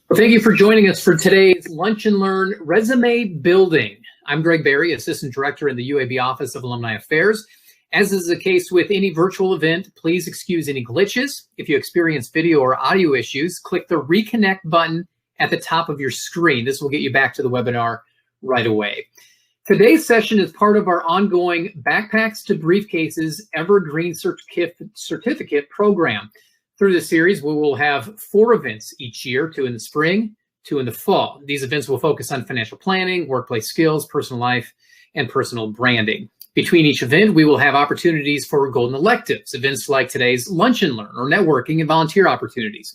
Well, thank you for joining us for today's Lunch and Learn Resume Building. I'm Greg Berry, Assistant Director in the UAB Office of Alumni Affairs. As is the case with any virtual event, please excuse any glitches. If you experience video or audio issues, click the Reconnect button at the top of your screen. This will get you back to the webinar right away. Today's session is part of our ongoing Backpacks to Briefcases Evergreen Certificate program. Through this series, we will have 4 events each year, 2 in the spring, 2 in the fall. These events will focus on financial planning, workplace skills, personal life, and personal branding. Between each event, we will have opportunities for golden electives, events like today's Lunch and Learn or networking and volunteer opportunities.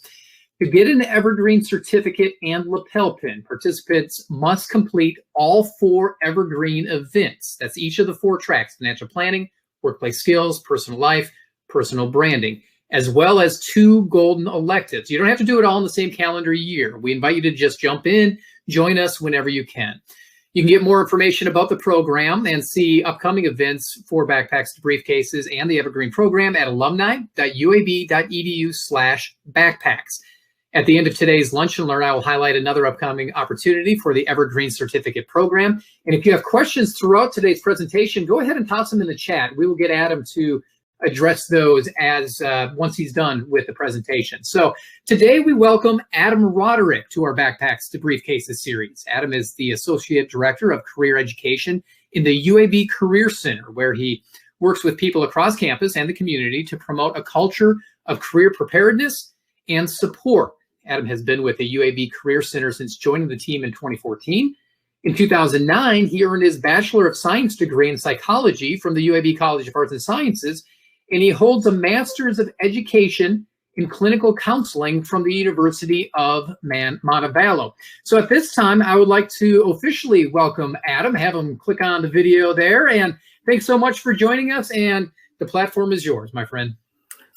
To get an Evergreen certificate and lapel pin, participants must complete all 4 Evergreen events. That's each of the 4 tracks: financial planning, workplace skills, personal life, personal branding, as well as 2 golden electives. You don't have to do it all in the same calendar year. We invite you to just jump in, join us whenever you can. You can get more information about the program and see upcoming events for Backpacks to Briefcases and the Evergreen program at alumni.uab.edu/backpacks. At the end of today's Lunch and Learn, I will highlight another upcoming opportunity for the Evergreen Certificate program. And if you have questions throughout today's presentation, go ahead and toss them in the chat. We will get Adam to address those as once he's done with the presentation. So today we welcome Adam Roderick to our Backpacks to Briefcases series. Adam is the Associate Director of Career Education in the UAB Career Center, where he works with people across campus and the community to promote a culture of career preparedness and support. Adam has been with the UAB Career Center since joining the team in 2014. In 2009, he earned his Bachelor of Science degree in psychology from the UAB College of Arts and Sciences, and he holds a Master's of Education in Clinical Counseling from the University of Montevallo. So at this time, I would like to officially welcome Adam, have him click on the video there, and thanks so much for joining us, and the platform is yours, my friend.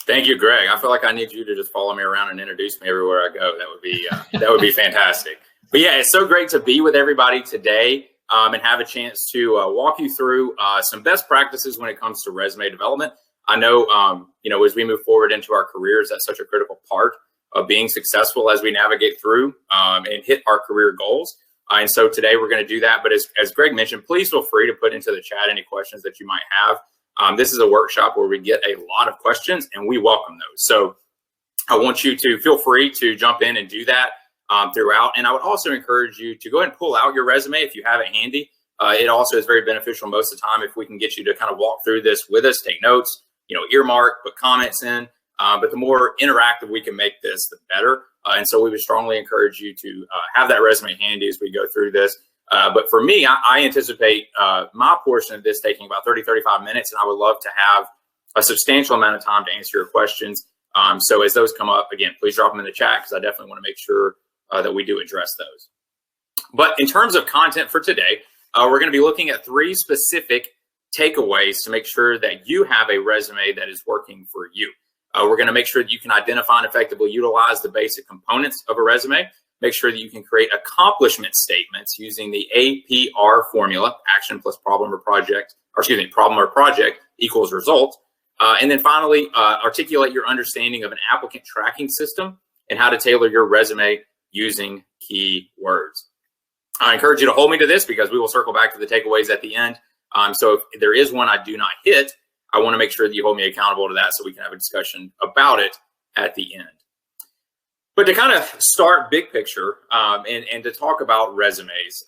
Thank you, Greg. I feel like I need you to just follow me around and introduce me everywhere I go. That would be fantastic. But yeah, it's so great to be with everybody today and have a chance to walk you through some best practices when it comes to resume development. I know, as we move forward into our careers, that's such a critical part of being successful as we navigate through and hit our career goals. And so today we're going to do that. But as Greg mentioned, please feel free to put into the chat any questions that you might have. This is a workshop where we get a lot of questions and we welcome those. So I want you to feel free to jump in and do that throughout. And I would also encourage you to go ahead and pull out your resume if you have it handy. It also is very beneficial most of the time if we can get you to kind of walk through this with us, take notes, earmark, put comments in. But the more interactive we can make this, the better. And so we would strongly encourage you to have that resume handy as we go through this. But for me, I anticipate my portion of this taking about 30-35 minutes, and I would love to have a substantial amount of time to answer your questions. So as those come up, again, please drop them in the chat because I definitely want to make sure that we do address those. But in terms of content for today, we're going to be looking at 3 specific takeaways to make sure that you have a resume that is working for you. We're going to make sure that you can identify and effectively utilize the basic components of a resume. Make sure that you can create accomplishment statements using the APR formula: action plus problem or project, problem or project equals result. And then finally, articulate your understanding of an applicant tracking system and how to tailor your resume using keywords. I encourage you to hold me to this because we will circle back to the takeaways at the end. So if there is one I do not hit, I want to make sure that you hold me accountable to that so we can have a discussion about it at the end. But to kind of start big picture and to talk about resumes,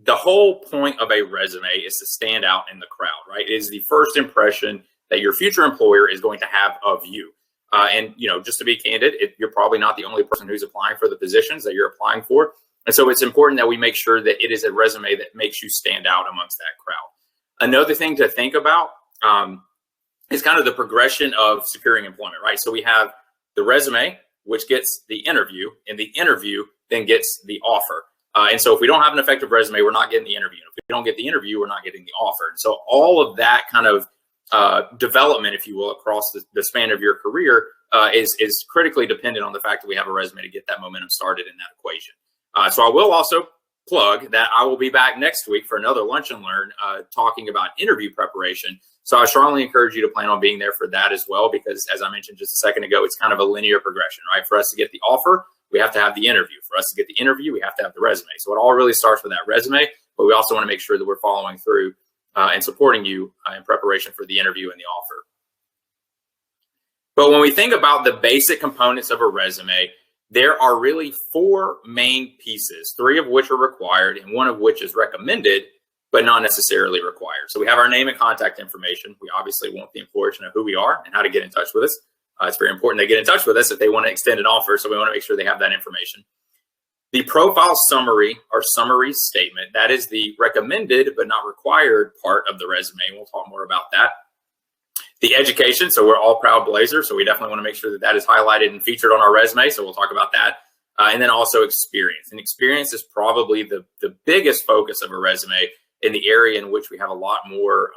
the whole point of a resume is to stand out in the crowd, right? It is the first impression that your future employer is going to have of you. And just to be candid, you're probably not the only person who's applying for the positions that you're applying for. And so it's important that we make sure that it is a resume that makes you stand out amongst that crowd. Another thing to think about is kind of the progression of securing employment, right? So we have the resume, which gets the interview, and the interview then gets the offer. And so if we don't have an effective resume, we're not getting the interview. If we don't get the interview, we're not getting the offer. And so all of that kind of development, if you will, across the span of your career is critically dependent on the fact that we have a resume to get that momentum started in that equation. So I will also plug that I will be back next week for another Lunch and Learn talking about interview preparation. So I strongly encourage you to plan on being there for that as well, because as I mentioned just a second ago, it's kind of a linear progression, right? For us to get the offer, we have to have the interview. For us to get the interview, we have to have the resume. So it all really starts with that resume, but we also want to make sure that we're following through and supporting you in preparation for the interview and the offer. But when we think about the basic components of a resume, there are really 4 main pieces, 3 of which are required and 1 of which is recommended, but not necessarily required. So we have our name and contact information. We obviously want the employer to know who we are and how to get in touch with us. It's very important they get in touch with us if they want to extend an offer, so we want to make sure they have that information. The profile summary or summary statement, that is the recommended but not required part of the resume. We'll talk more about that. The education, so we're all proud Blazers, so we definitely want to make sure that that is highlighted and featured on our resume, so we'll talk about that. And then also experience. And experience is probably the biggest focus of a resume in the area in which we have a lot more,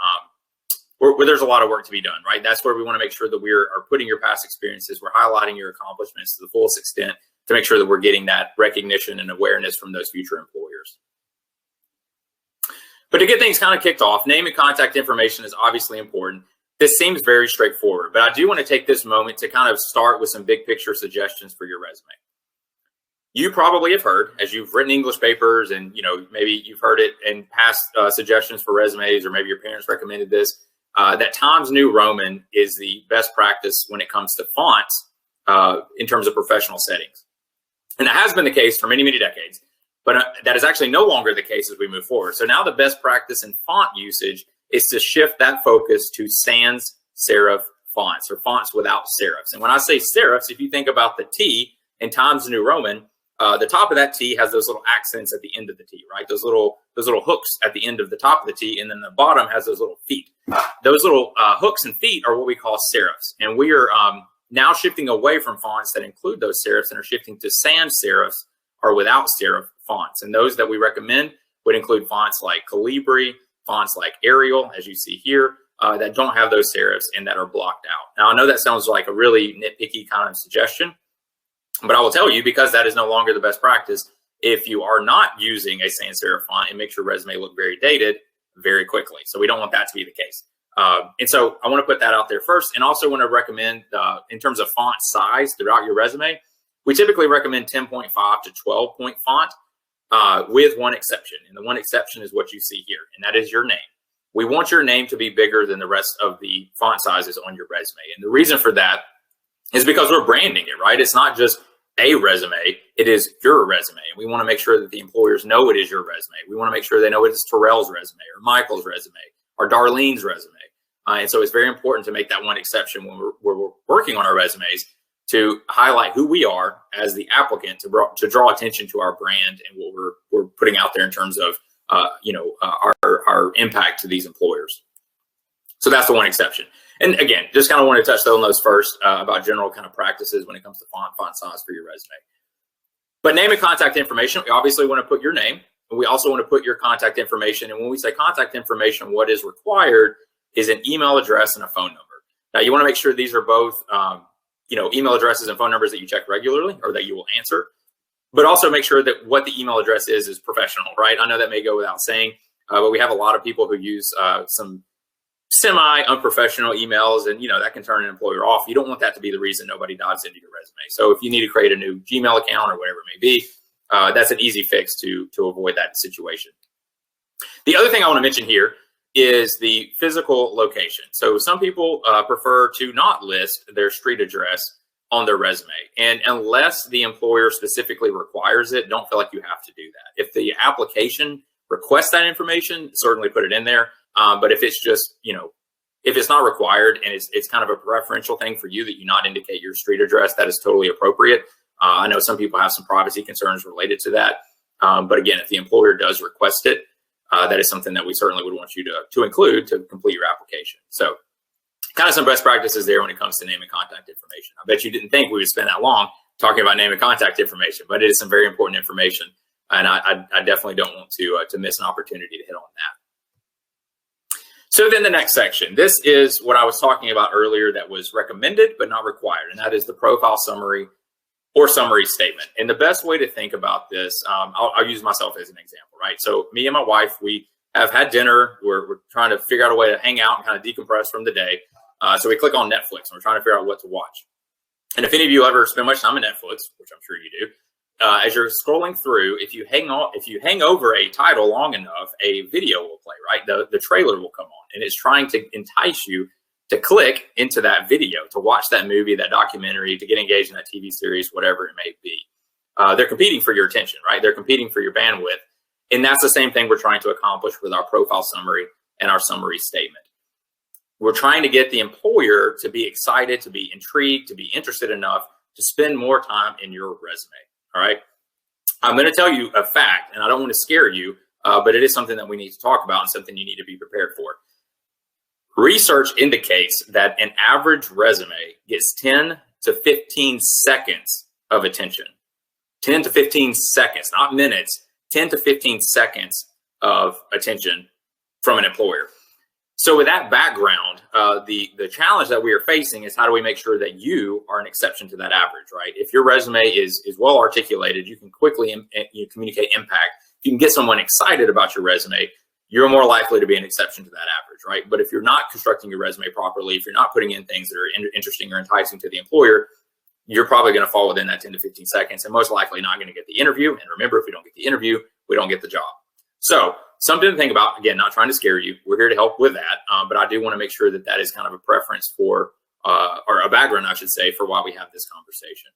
where there's a lot of work to be done, right? That's where we want to make sure that we are putting your past experiences, we're highlighting your accomplishments to the fullest extent to make sure that we're getting that recognition and awareness from those future employers. But to get things kind of kicked off, name and contact information is obviously important. This seems very straightforward, but I do want to take this moment to kind of start with some big picture suggestions for your resume. You probably have heard, as you've written English papers and maybe you've heard it in past suggestions for resumes, or maybe your parents recommended this, that Times New Roman is the best practice when it comes to fonts in terms of professional settings. And that has been the case for many, many decades, but that is actually no longer the case as we move forward. So now the best practice in font usage is to shift that focus to sans serif fonts, or fonts without serifs. And when I say serifs, if you think about the T in Times New Roman, the top of that T has those little accents at the end of the T, right? Those little hooks at the end of the top of the T, and then the bottom has those little feet. Those little hooks and feet are what we call serifs. And we are now shifting away from fonts that include those serifs and are shifting to sans serifs, or without serif fonts. And those that we recommend would include fonts like Calibri, fonts like Arial, as you see here, that don't have those serifs and that are blocked out. Now, I know that sounds like a really nitpicky kind of suggestion, but I will tell you, because that is no longer the best practice, if you are not using a sans serif font, it makes your resume look very dated very quickly. So we don't want that to be the case. And so I want to put that out there first, and also want to recommend in terms of font size throughout your resume, we typically recommend 10.5 to 12 point font with one exception. And the one exception is what you see here, and that is your name. We want your name to be bigger than the rest of the font sizes on your resume. And the reason for that is because we're branding it, right? It's not just a resume, it is your resume. And we want to make sure that the employers know it is your resume. We want to make sure they know it is Terrell's resume, or Michael's resume, or Darlene's resume. And so it's very important to make that one exception when we're working on our resumes, to highlight who we are as the applicant, to draw attention to our brand and what we're putting out there in terms of our impact to these employers. So that's the one exception. And again, just kind of want to touch on those first about general kind of practices when it comes to font size for your resume. But name and contact information, we obviously want to put your name, and we also want to put your contact information. And when we say contact information, what is required is an email address and a phone number. Now, you want to make sure these are both email addresses and phone numbers that you check regularly, or that you will answer, but also make sure that what the email address is professional, right? I know that may go without saying, but we have a lot of people who use some semi-unprofessional emails, and that can turn an employer off. You don't want that to be the reason nobody dives into your resume. So if you need to create a new Gmail account or whatever it may be, that's an easy fix to avoid that situation. The other thing I want to mention here is the physical location. So some people prefer to not list their street address on their resume. And unless the employer specifically requires it, don't feel like you have to do that. If the application requests that information, certainly put it in there. But if it's just, if it's not required and it's kind of a preferential thing for you that you not indicate your street address, that is totally appropriate. I know some people have some privacy concerns related to that. But again, if the employer does request it, that is something that we certainly would want you to include to complete your application. So kind of some best practices there when it comes to name and contact information. I bet you didn't think we would spend that long talking about name and contact information, but it is some very important information. And I definitely don't want to miss an opportunity to hit on that. So then the next section, this is what I was talking about earlier that was recommended but not required, and that is the profile summary or summary statement. And the best way to think about this, I'll use myself as an example, right? So me and my wife, we have had dinner. We're trying to figure out a way to hang out and kind of decompress from the day. So we click on Netflix and we're trying to figure out what to watch. And if any of you ever spend much time on Netflix, which I'm sure you do, as you're scrolling through, if you hang over a title long enough, a video will play, right? The trailer will come on, and it's trying to entice you to click into that video, to watch that movie, that documentary, to get engaged in that TV series, whatever it may be. They're competing for your attention, right? They're competing for your bandwidth. And that's the same thing we're trying to accomplish with our profile summary and our summary statement. We're trying to get the employer to be excited, to be intrigued, to be interested enough to spend more time in your resume, all right? I'm going to tell you a fact, and I don't want to scare you, but it is something that we need to talk about and something you need to be prepared for. Research indicates that an average resume gets 10 to 15 seconds of attention. 10 to 15 seconds, not minutes, 10 to 15 seconds of attention from an employer. So with that background, the challenge that we are facing is how do we make sure that you are an exception to that average, right? If your resume is well articulated, you can quickly communicate impact. If you can get someone excited about your resume, you're more likely to be an exception to that average, right? But if you're not constructing your resume properly, if you're not putting in things that are interesting or enticing to the employer, you're probably going to fall within that 10 to 15 seconds and most likely not going to get the interview. And remember, if we don't get the interview, we don't get the job. So something to think about. Again, not trying to scare you. We're here to help with that. But I do want to make sure that that is kind of a preference for, or a background, I should say, for why we have this conversation.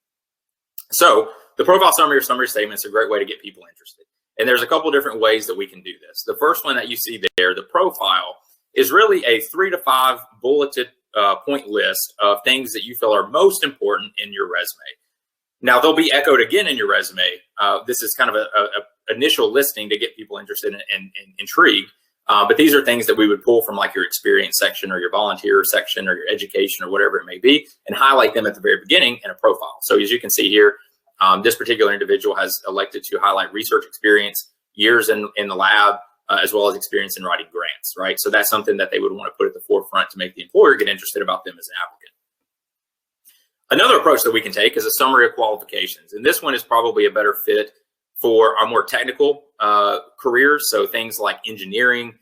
So the profile summary or summary statement is a great way to get people interested. And there's a couple different ways that we can do this. The first one that you see there, the profile, is really a 3 to 5 bulleted point list of things that you feel are most important in your resume. Now, they'll be echoed again in your resume. This is kind of a initial listing to get people interested and intrigued. But these are things that we would pull from like your experience section or your volunteer section or your education or whatever it may be and highlight them at the very beginning in a profile. So as you can see here, this particular individual has elected to highlight research experience, years in the lab, as well as experience in writing grants, right? So that's something that they would want to put at the forefront to make the employer get interested about them as an applicant. Another approach that we can take is a summary of qualifications. And this one is probably a better fit for our more technical careers. So things like engineering,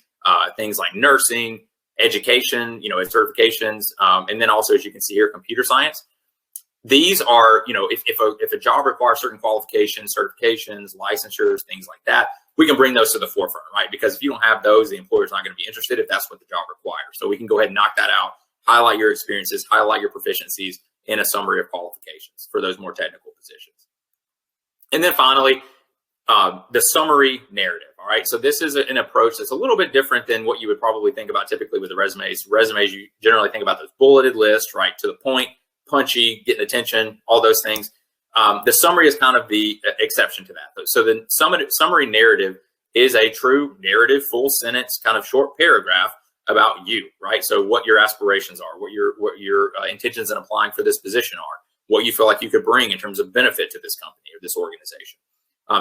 things like nursing, education, and certifications. And then also, as you can see here, computer science. These are, if a job requires certain qualifications, certifications, licensures, things like that, we can bring those to the forefront, right? Because if you don't have those, the employer's not going to be interested if that's what the job requires. So we can go ahead and knock that out, highlight your experiences, highlight your proficiencies in a summary of qualifications for those more technical positions. And then finally, the summary narrative, all right? So this is an approach that's a little bit different than what you would probably think about typically with the resumes. Resumes, you generally think about those bulleted lists, right? To the point, punchy, getting attention, all those things. The summary is kind of the exception to that. So the summary narrative is a true narrative, full sentence, kind of short paragraph about you, right? So what your aspirations are, what your intentions in applying for this position are, what you feel like you could bring in terms of benefit to this company or this organization.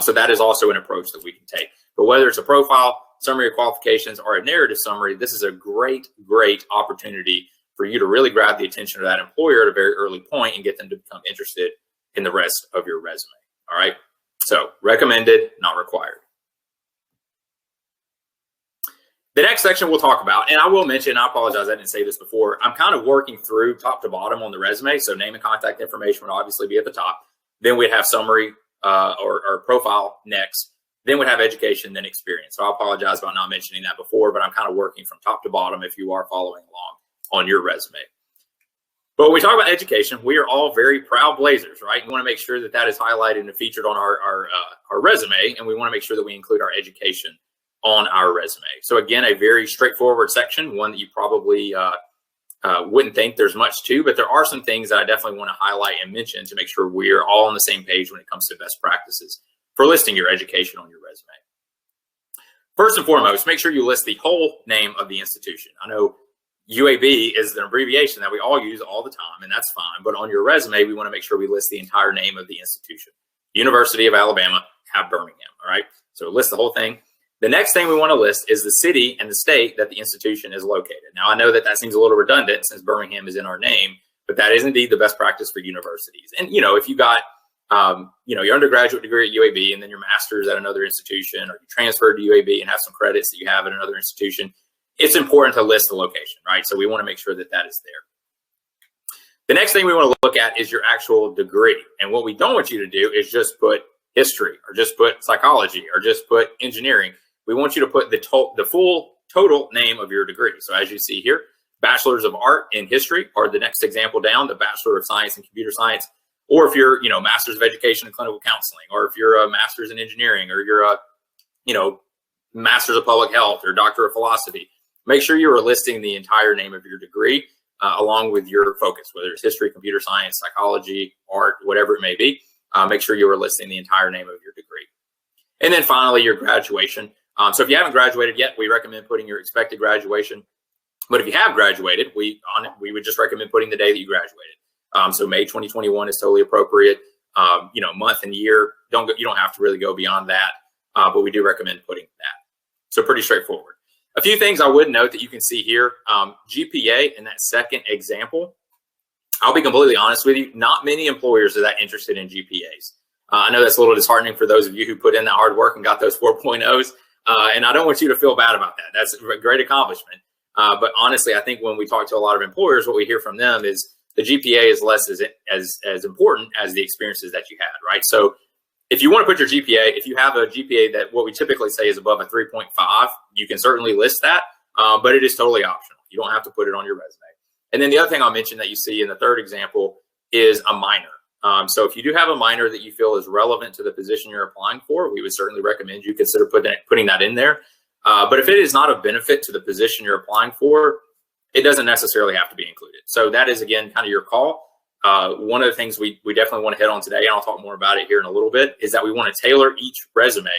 So that is also an approach that we can take. But whether it's a profile, summary of qualifications, or a narrative summary, this is a great, great opportunity for you to really grab the attention of that employer at a very early point and get them to become interested in the rest of your resume. All right. So recommended, not required. The next section we'll talk about, and I will mention, I apologize, I didn't say this before. I'm kind of working through top to bottom on the resume. So name and contact information would obviously be at the top. Then we'd have summary or profile next. Then we'd have education, then experience. So I apologize about not mentioning that before, but I'm kind of working from top to bottom if you are following along on your resume. But when we talk about education, we are all very proud Blazers, right? We want to make sure that that is highlighted and featured on our resume, and we want to make sure that we include our education on our resume. So again, a very straightforward section, one that you probably wouldn't think there's much to, but there are some things that I definitely want to highlight and mention to make sure we're all on the same page when it comes to best practices for listing your education on your resume. First and foremost, make sure you list the whole name of the institution. I know UAB is an abbreviation that we all use all the time, and that's fine. But on your resume, we want to make sure we list the entire name of the institution. University of Alabama, have Birmingham, all right? So list the whole thing. The next thing we want to list is the city and the state that the institution is located. Now, I know that seems a little redundant since Birmingham is in our name, but that is indeed the best practice for universities. And, if you got, your undergraduate degree at UAB and then your master's at another institution, or you transferred to UAB and have some credits that you have at another institution, it's important to list the location, right? So we want to make sure that that is there. The next thing we want to look at is your actual degree. And what we don't want you to do is just put history or just put psychology or just put engineering. We want you to put the full total name of your degree. So as you see here, Bachelor's of Art in History, or the next example down, the Bachelor of Science in Computer Science, or if you're, Master's of Education in Clinical Counseling, or if you're a Master's in Engineering, or you're a, Master's of Public Health or Doctor of Philosophy. Make sure you are listing the entire name of your degree along with your focus, whether it's history, computer science, psychology, art, whatever it may be. Make sure you are listing the entire name of your degree. And then finally, your graduation. So if you haven't graduated yet, we recommend putting your expected graduation. But if you have graduated, we would just recommend putting the day that you graduated. So May 2021 is totally appropriate. Month and year, you don't have to really go beyond that, but we do recommend putting that. So pretty straightforward. A few things I would note that you can see here, GPA in that second example. I'll be completely honest with you, not many employers are that interested in GPAs. I know that's a little disheartening for those of you who put in that hard work and got those 4.0s, and I don't want you to feel bad about that. That's a great accomplishment. But honestly, I think when we talk to a lot of employers, what we hear from them is the GPA is less as important as the experiences that you had, right? So if you want to put your GPA, if you have a GPA that what we typically say is above a 3.5, you can certainly list that, but it is totally optional. You don't have to put it on your resume. And then the other thing I'll mention that you see in the third example is a minor. So if you do have a minor that you feel is relevant to the position you're applying for, we would certainly recommend you consider putting that in there. But if it is not a benefit to the position you're applying for, it doesn't necessarily have to be included. So that is, again, kind of your call. One of the things we definitely want to hit on today, and I'll talk more about it here in a little bit, is that we want to tailor each resume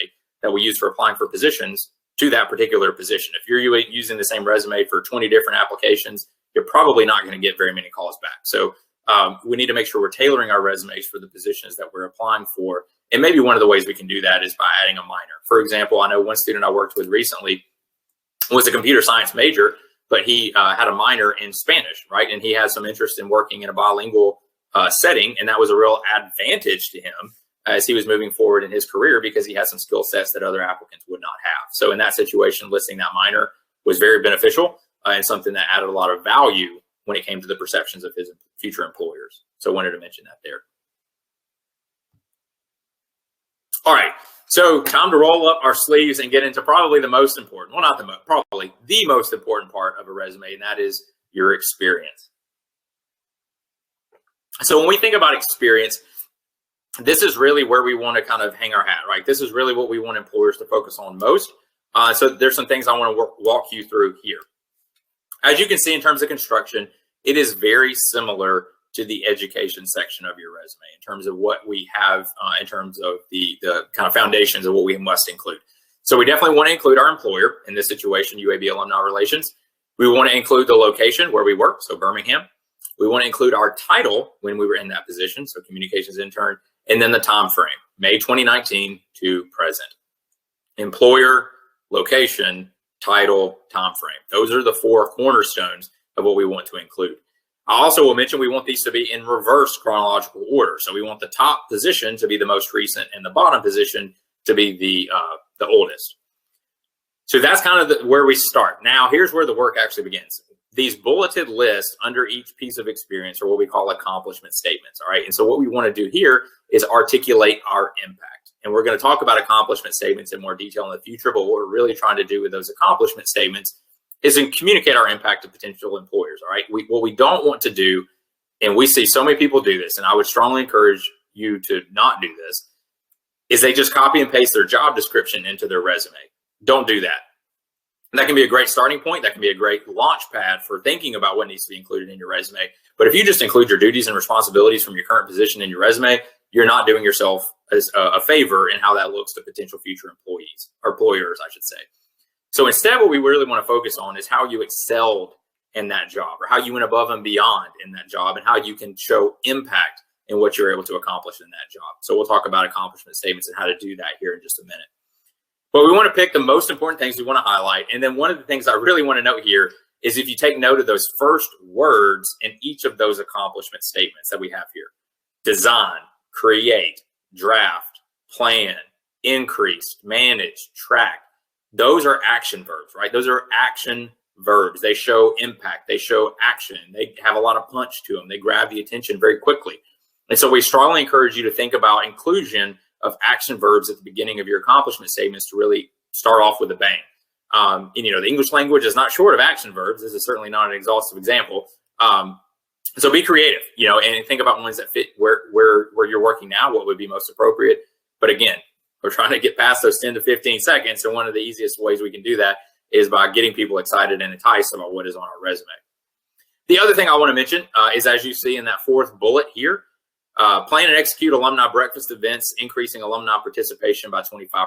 that we use for applying for positions to that particular position. If you're using the same resume for 20 different applications, you're probably not going to get very many calls back. So we need to make sure we're tailoring our resumes for the positions that we're applying for. And maybe one of the ways we can do that is by adding a minor. For example, I know one student I worked with recently was a computer science major, but he had a minor in Spanish, right? And he had some interest in working in a bilingual setting. And that was a real advantage to him as he was moving forward in his career because he had some skill sets that other applicants would not have. So in that situation, listing that minor was very beneficial and something that added a lot of value when it came to the perceptions of his future employers. So I wanted to mention that there. All right, so time to roll up our sleeves and get into probably the most important, well, not the most, probably the most important part of a resume, and that is your experience. So when we think about experience, this is really where we want to kind of hang our hat, right? This is really what we want employers to focus on most. So there's some things I want to walk you through here. As you can see in terms of construction, it is very similar to the education section of your resume in terms of what we have in terms of the kind of foundations of what we must include. So we definitely want to include our employer, in this situation, UAB Alumni Relations. We want to include the location where we work, so Birmingham. We want to include our title when we were in that position, so communications intern, and then the time frame, May 2019 to present. Employer, location, title, time frame. Those are the four cornerstones of what we want to include. I also will mention we want these to be in reverse chronological order. So we want the top position to be the most recent and the bottom position to be the oldest. So that's kind of where we start. Now, here's where the work actually begins. These bulleted lists under each piece of experience are what we call accomplishment statements, all right? And so what we want to do here is articulate our impact. And we're going to talk about accomplishment statements in more detail in the future, but what we're really trying to do with those accomplishment statements is to communicate our impact to potential employers, all right? What we don't want to do, and we see so many people do this, and I would strongly encourage you to not do this, is they just copy and paste their job description into their resume. Don't do that. And that can be a great starting point. That can be a great launch pad for thinking about what needs to be included in your resume. But if you just include your duties and responsibilities from your current position in your resume, you're not doing yourself as a favor in how that looks to potential future employees, or employers, I should say. So instead, what we really want to focus on is how you excelled in that job, or how you went above and beyond in that job, and how you can show impact in what you're able to accomplish in that job. So we'll talk about accomplishment statements and how to do that here in just a minute. But we want to pick the most important things we want to highlight. And then one of the things I really want to note here is if you take note of those first words in each of those accomplishment statements that we have here: design, create, draft, plan, increase, manage, track. Those are action verbs, right? Those are action verbs. They show impact. They show action. They have a lot of punch to them. They grab the attention very quickly. And so we strongly encourage you to think about inclusion of action verbs at the beginning of your accomplishment statements to really start off with a bang. And, the English language is not short of action verbs. This is certainly not an exhaustive example. So be creative, and think about ones that fit where you're working now, what would be most appropriate. But again, we're trying to get past those 10 to 15 seconds. And one of the easiest ways we can do that is by getting people excited and enticed about what is on our resume. The other thing I want to mention is, as you see in that fourth bullet here, plan and execute alumni breakfast events, increasing alumni participation by 25%.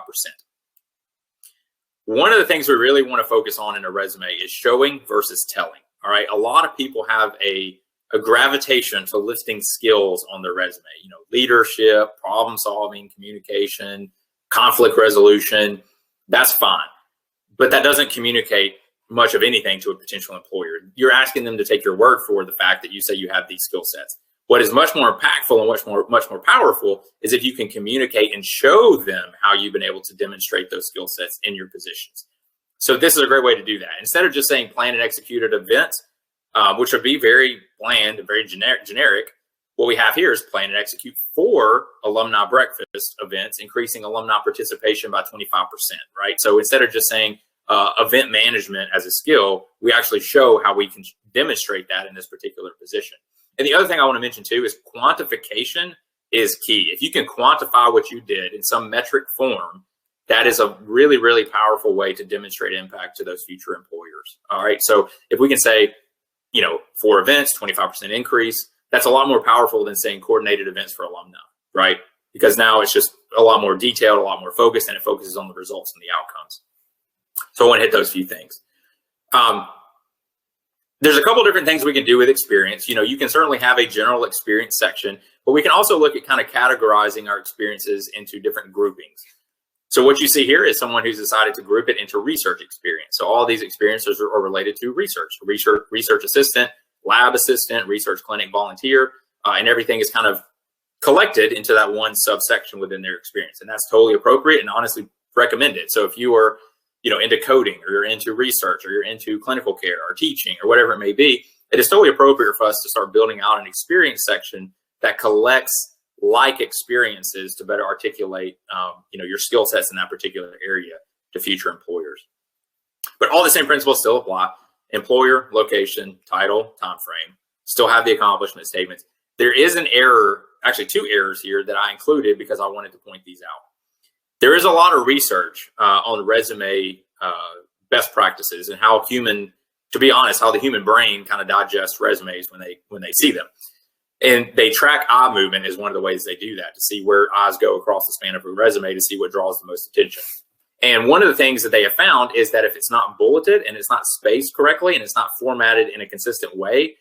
One of the things we really want to focus on in a resume is showing versus telling. All right. A lot of people have a gravitation to listing skills on their resume, leadership, problem solving, communication, conflict resolution. That's fine. But that doesn't communicate much of anything to a potential employer. You're asking them to take your word for the fact that you say you have these skill sets. What is much more impactful and much more powerful is if you can communicate and show them how you've been able to demonstrate those skill sets in your positions. So this is a great way to do that. Instead of just saying plan and execute at events, which would be very bland and very generic, what we have here is plan and execute 4 alumni breakfast events, increasing alumni participation by 25%, right? So instead of just saying event management as a skill, we actually show how we can demonstrate that in this particular position. And the other thing I want to mention too is quantification is key. If you can quantify what you did in some metric form, that is a really, really powerful way to demonstrate impact to those future employers. All right. So if we can say, 4 events, 25% increase, that's a lot more powerful than saying coordinated events for alumni, right? Because now it's just a lot more detailed, a lot more focused, and it focuses on the results and the outcomes. So I want to hit those few things. There's a couple different things we can do with experience. You can certainly have a general experience section, but we can also look at kind of categorizing our experiences into different groupings. So what you see here is someone who's decided to group it into research experience. So all these experiences are related to research assistant, lab assistant, research clinic volunteer, and everything is kind of collected into that one subsection within their experience. And that's totally appropriate and honestly recommended. So if you are, into coding, or you're into research, or you're into clinical care or teaching or whatever it may be, it is totally appropriate for us to start building out an experience section that collects like experiences to better articulate, your skill sets in that particular area to future employers. But all the same principles still apply. Employer, location, title, time frame, still have the accomplishment statements. There is an error, actually 2 errors here that I included because I wanted to point these out. There is a lot of research on resume best practices and how the human brain kind of digests resumes when they see them. And they track eye movement is one of the ways they do that, to see where eyes go across the span of a resume to see what draws the most attention. And one of the things that they have found is that if it's not bulleted and it's not spaced correctly and it's not formatted in a consistent way,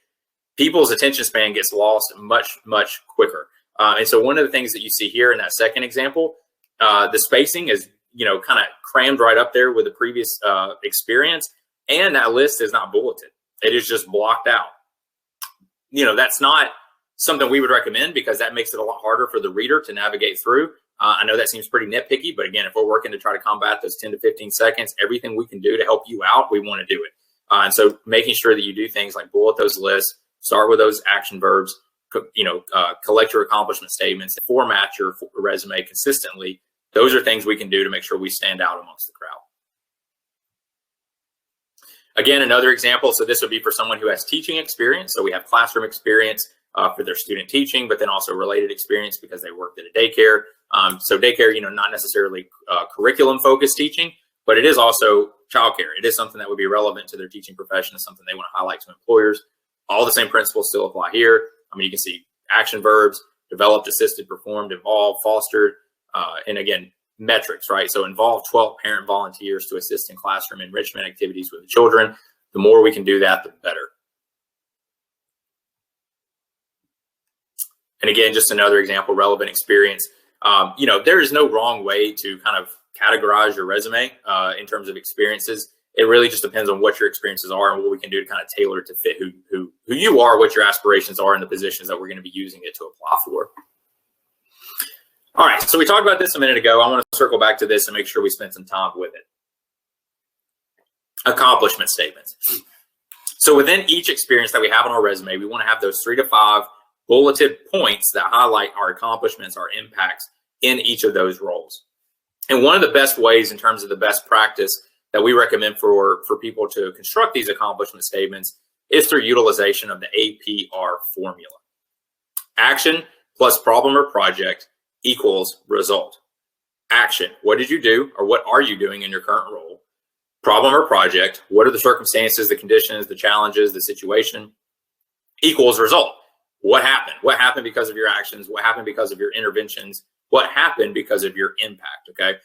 people's attention span gets lost much, much quicker. And so one of the things that you see here in that second example, the spacing is, kind of crammed right up there with the previous experience. And that list is not bulleted. It is just blocked out. That's not something we would recommend because that makes it a lot harder for the reader to navigate through. I know that seems pretty nitpicky, but again, if we're working to try to combat those 10 to 15 seconds, everything we can do to help you out, we want to do it. And so making sure that you do things like bullet those lists, start with those action verbs, collect your accomplishment statements, format your resume consistently. Those are things we can do to make sure we stand out amongst the crowd. Again, another example. So this would be for someone who has teaching experience. So we have classroom experience for their student teaching, but then also related experience because they worked at a daycare. So daycare, not necessarily curriculum focused teaching, but it is also childcare. It is something that would be relevant to their teaching profession. It's something they want to highlight to employers. All the same principles still apply here. You can see action verbs, developed, assisted, performed, involved, fostered, and again, metrics, right? So involve 12 parent volunteers to assist in classroom enrichment activities with the children. The more we can do that, the better. And again, just another example, relevant experience. There is no wrong way to kind of categorize your resume in terms of experiences. It really just depends on what your experiences are and what we can do to kind of tailor it to fit who you are, what your aspirations are, and the positions that we're going to be using it to apply for. All right, so we talked about this a minute ago. I want to circle back to this and make sure we spend some time with it. accomplishment statements. So within each experience that we have on our resume, we want to have those 3 to 5 bulleted points that highlight our accomplishments, our impacts in each of those roles. And one of the best ways in terms of the best practice that we recommend for people to construct these accomplishment statements is through utilization of the APR formula. Action plus problem or project equals result. Action, what did you do or what are you doing in your current role? Problem or project, what are the circumstances, the conditions, the challenges, the situation, equals result. What happened? What happened because of your actions? What happened because of your interventions? What happened because of your impact, okay?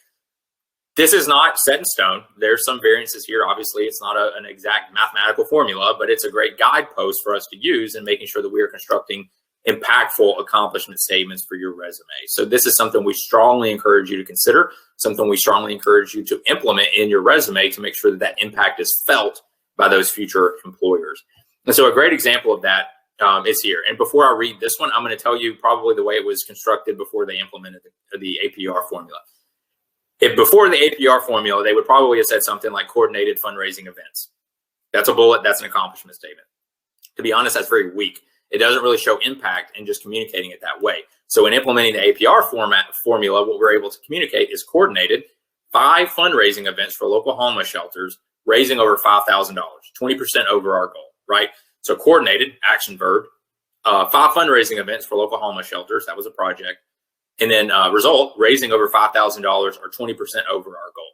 This is not set in stone. There's some variances here. Obviously, it's not an exact mathematical formula, but it's a great guidepost for us to use in making sure that we are constructing impactful accomplishment statements for your resume. So this is something we strongly encourage you to consider, something we strongly encourage you to implement in your resume to make sure that that impact is felt by those future employers. And so a great example of that is here. And before I read this one, I'm going to tell you probably the way it was constructed before they implemented the APR formula. If before the APR formula, they would probably have said something like coordinated fundraising events. That's a bullet. That's an accomplishment statement. To be honest, that's very weak. It doesn't really show impact in just communicating it that way. So in implementing the APR formula, what we're able to communicate is coordinated 5 fundraising events for local homeless shelters, raising over $5,000, 20% over our goal, right? So coordinated, action verb, 5 fundraising events for local homeless shelters. That was a project. And then result, raising over $5,000 or 20% over our goal.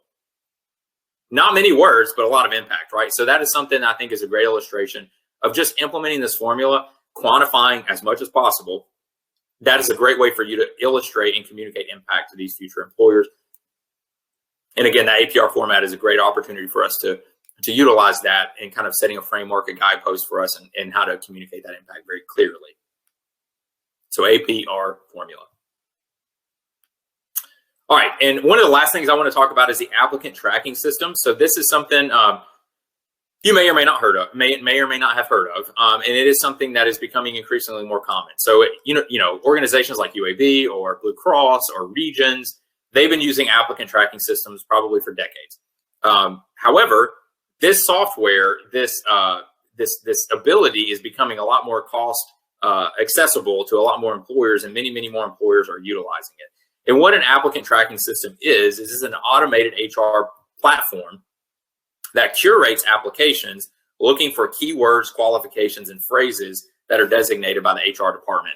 Not many words, but a lot of impact, right? So that is something I think is a great illustration of just implementing this formula, quantifying as much as possible. That is a great way for you to illustrate and communicate impact to these future employers. And again, that APR format is a great opportunity for us to utilize that and kind of setting a framework, a guidepost for us and how to communicate that impact very clearly. So APR formula. All right, and one of the last things I want to talk about is the applicant tracking system. So this is something you may or may not may or may not have heard of, and it is something that is becoming increasingly more common. So organizations like UAB or Blue Cross or Regions, they've been using applicant tracking systems probably for decades. However, this software, this ability is becoming a lot more cost accessible to a lot more employers, and many more employers are utilizing it. And what an applicant tracking system is an automated HR platform that curates applications looking for keywords, qualifications, and phrases that are designated by the HR department.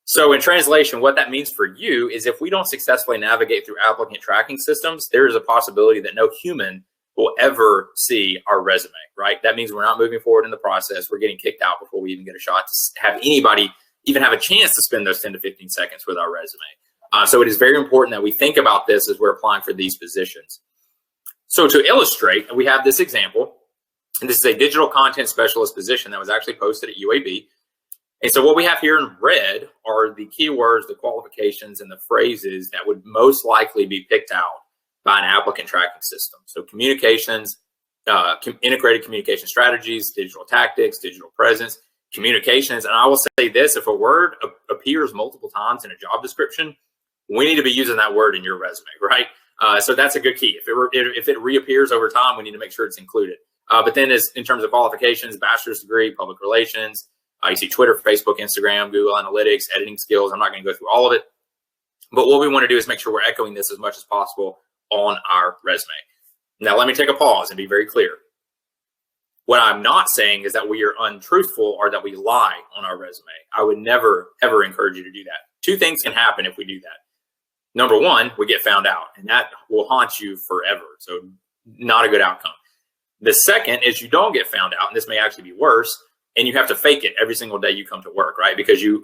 So in translation, what that means for you is if we don't successfully navigate through applicant tracking systems, there is a possibility that no human will ever see our resume, right? That means we're not moving forward in the process. We're getting kicked out before we even get a shot to have anybody even have a chance to spend those 10 to 15 seconds with our resume. So it is very important that we think about this as we're applying for these positions. So to illustrate, we have this example, and this is a digital content specialist position that was actually posted at UAB. And so what we have here in red are the keywords, the qualifications, and the phrases that would most likely be picked out by an applicant tracking system. So communications, integrated communication strategies, digital tactics, digital presence, communications. And I will say this, if a word appears multiple times in a job description, we need to be using that word in your resume, right? So that's a good key. If it reappears over time, we need to make sure it's included. But then in terms of qualifications, bachelor's degree, public relations, you see Twitter, Facebook, Instagram, Google Analytics, editing skills. I'm not going to go through all of it. But what we want to do is make sure we're echoing this as much as possible on our resume. Now, let me take a pause and be very clear. What I'm not saying is that we are untruthful or that we lie on our resume. I would never, ever encourage you to do that. 2 things can happen if we do that. Number 1, we get found out, and that will haunt you forever. So not a good outcome. The second is you don't get found out, and this may actually be worse, and you have to fake it every single day you come to work, right? Because you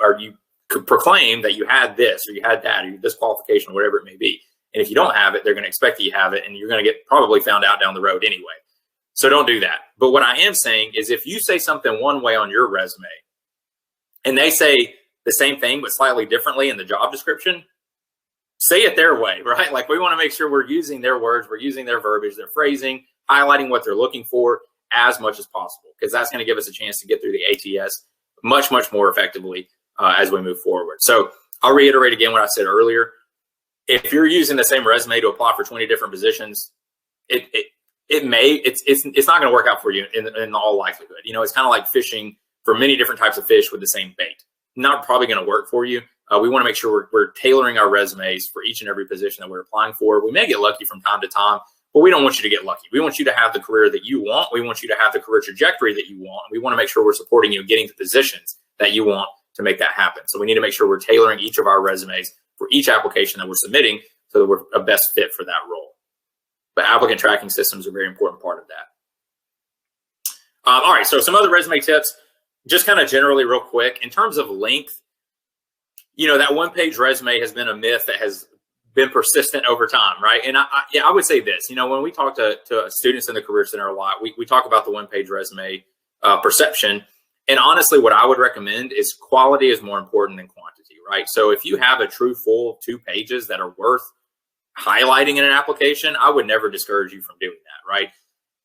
could proclaim that you had this or you had that or this qualification or whatever it may be. And if you don't have it, they're going to expect that you have it, and you're going to get probably found out down the road anyway. So don't do that. But what I am saying is if you say something one way on your resume and they say the same thing but slightly differently in the job description, say it their way, right? Like we want to make sure we're using their words, we're using their verbiage, their phrasing, highlighting what they're looking for as much as possible, because that's going to give us a chance to get through the ATS much more effectively as we move forward. So I'll reiterate again what I said earlier. If you're using the same resume to apply for 20 different positions, it's not going to work out for you in all likelihood. You know, it's kind of like fishing for many different types of fish with the same bait. Not probably going to work for you. We want to make sure we're tailoring our resumes for each and every position that we're applying for. We may get lucky from time to time, but we don't want you to get lucky. We want you to have the career that you want. We want you to have the career trajectory that you want. We want to make sure we're supporting you getting the positions that you want to make that happen. So we need to make sure we're tailoring each of our resumes for each application that we're submitting so that we're a best fit for that role. But applicant tracking systems are a very important part of that. All right, so some other resume tips, just kind of generally real quick. In terms of length, you know, that one-page resume has been a myth that has been persistent over time, right? And I would say this, you know, when we talk to students in the Career Center a lot, we talk about the one-page resume perception. And honestly, what I would recommend is quality is more important than quantity, right? So if you have a true full 2 pages that are worth highlighting in an application, I would never discourage you from doing that, right?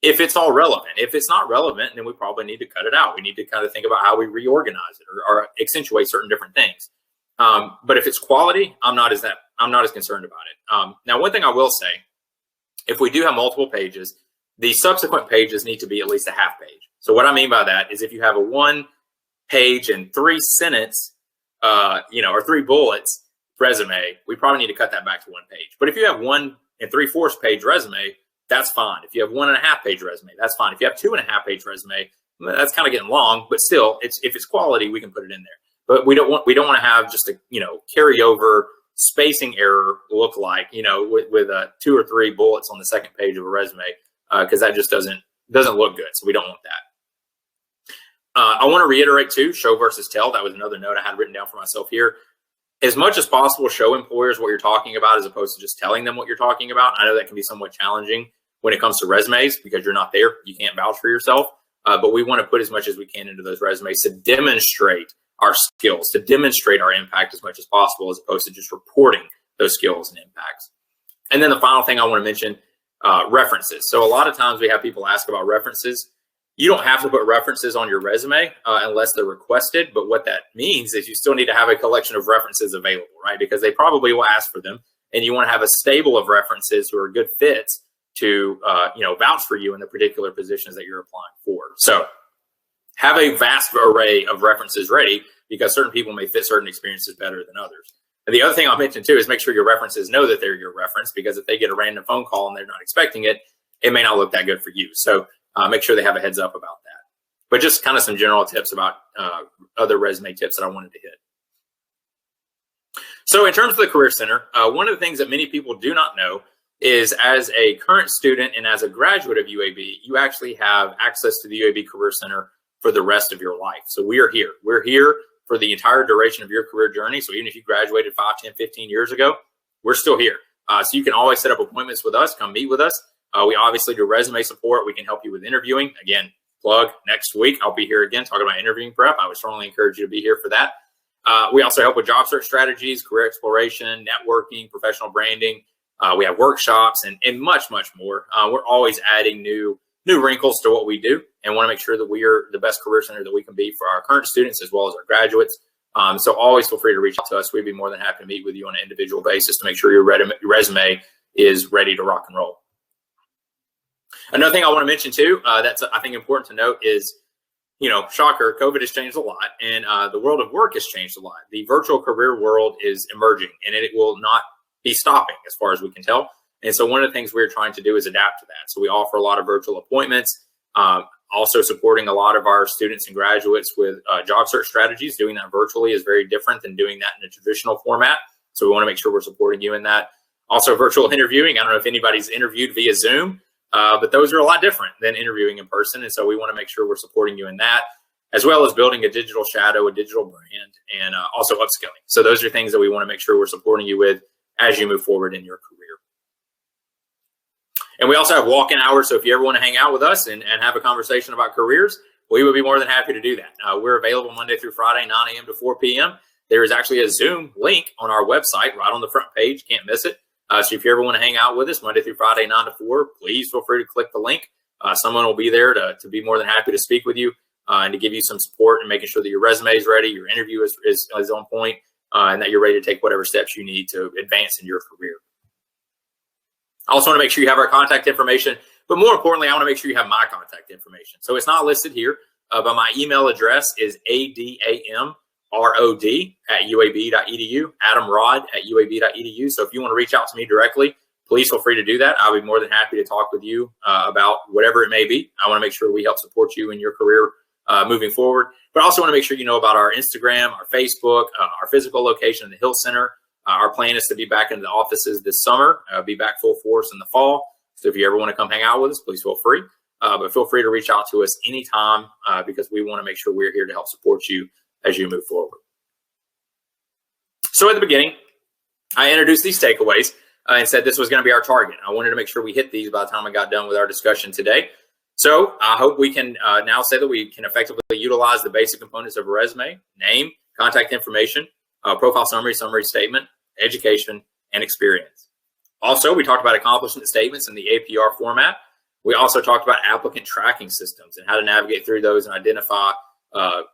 If it's all relevant. If it's not relevant, then we probably need to cut it out. We need to kind of think about how we reorganize it or accentuate certain different things. But if it's quality, I'm not as concerned about it. Now, one thing I will say, if we do have multiple pages, the subsequent pages need to be at least a half page. So what I mean by that is if you have a 1 page and 3 sentence, or 3 bullets resume, we probably need to cut that back to 1 page. But if you have 1 3/4 page resume, that's fine. If you have 1.5 page resume, that's fine. If you have 2.5 page resume, that's kind of getting long, but still, if it's quality, we can put it in there. But we don't want to have just a carryover spacing error look like with 2 or 3 bullets on the second page of a resume, because that just doesn't look good. So we don't want that. I want to reiterate too, show versus tell. That was another note I had written down for myself here. As much as possible, show employers what you're talking about as opposed to just telling them what you're talking about. I know that can be somewhat challenging when it comes to resumes because you're not there. You can't vouch for yourself. But we want to put as much as we can into those resumes to demonstrate our skills, to demonstrate our impact as much as possible, as opposed to just reporting those skills and impacts. And then the final thing I want to mention, references. So a lot of times we have people ask about references. You don't have to put references on your resume unless they're requested. But what that means is you still need to have a collection of references available, right? Because they probably will ask for them. And you want to have a stable of references who are good fits to vouch for you in the particular positions that you're applying for. So have a vast array of references ready because certain people may fit certain experiences better than others. And the other thing I'll mention too is make sure your references know that they're your reference, because if they get a random phone call and they're not expecting it, it may not look that good for you. So make sure they have a heads up about that. But just kind of some general tips about other resume tips that I wanted to hit. So in terms of the Career Center, one of the things that many people do not know is as a current student and as a graduate of UAB, you actually have access to the UAB Career Center for the rest of your life. So we are here. We're here for the entire duration of your career journey. So even if you graduated 5, 10, 15 years ago, we're still here. So you can always set up appointments with us, come meet with us. We obviously do resume support. We can help you with interviewing. Again, plug next week. I'll be here again talking about interviewing prep. I would strongly encourage you to be here for that. We also help with job search strategies, career exploration, networking, professional branding. We have workshops and much, much more. We're always adding new wrinkles to what we do and want to make sure that we are the best career center that we can be for our current students as well as our graduates. So always feel free to reach out to us. We'd be more than happy to meet with you on an individual basis to make sure your resume is ready to rock and roll. Another thing I want to mention too, that's I think important to note is, shocker, COVID has changed a lot and the world of work has changed a lot. The virtual career world is emerging and it will not be stopping as far as we can tell. And so one of the things we're trying to do is adapt to that. So we offer a lot of virtual appointments, also supporting a lot of our students and graduates with job search strategies. Doing that virtually is very different than doing that in a traditional format. So we want to make sure we're supporting you in that. Also virtual interviewing. I don't know if anybody's interviewed via Zoom, but those are a lot different than interviewing in person. And so we want to make sure we're supporting you in that, as well as building a digital shadow, a digital brand, and also upskilling. So those are things that we want to make sure we're supporting you with as you move forward in your career. And we also have walk-in hours. So if you ever want to hang out with us and have a conversation about careers, we would be more than happy to do that. We're available Monday through Friday, 9 a.m. to 4 p.m. There is actually a Zoom link on our website right on the front page. Can't miss it. So if you ever want to hang out with us Monday through Friday, 9 to 4, please feel free to click the link. Someone will be there to be more than happy to speak with you and to give you some support and making sure that your resume is ready, your interview is on point, and that you're ready to take whatever steps you need to advance in your career. I also want to make sure you have our contact information. But more importantly, I want to make sure you have my contact information. So it's not listed here, but my email address is adamrod@uab.edu, adamrod@uab.edu. So if you want to reach out to me directly, please feel free to do that. I'll be more than happy to talk with you about whatever it may be. I want to make sure we help support you in your career moving forward. But I also want to make sure you know about our Instagram, our Facebook, our physical location in the Hill Center. Our plan is to be back in the offices this summer, be back full force in the fall. So if you ever want to come hang out with us, please feel free. But feel free to reach out to us anytime because we want to make sure we're here to help support you as you move forward. So at the beginning, I introduced these takeaways and said this was going to be our target. I wanted to make sure we hit these by the time I got done with our discussion today. So I hope we can now say that we can effectively utilize the basic components of a resume: name, contact information, profile summary, summary statement, education, and experience. Also, we talked about accomplishment statements in the APR format. We also talked about applicant tracking systems and how to navigate through those and identify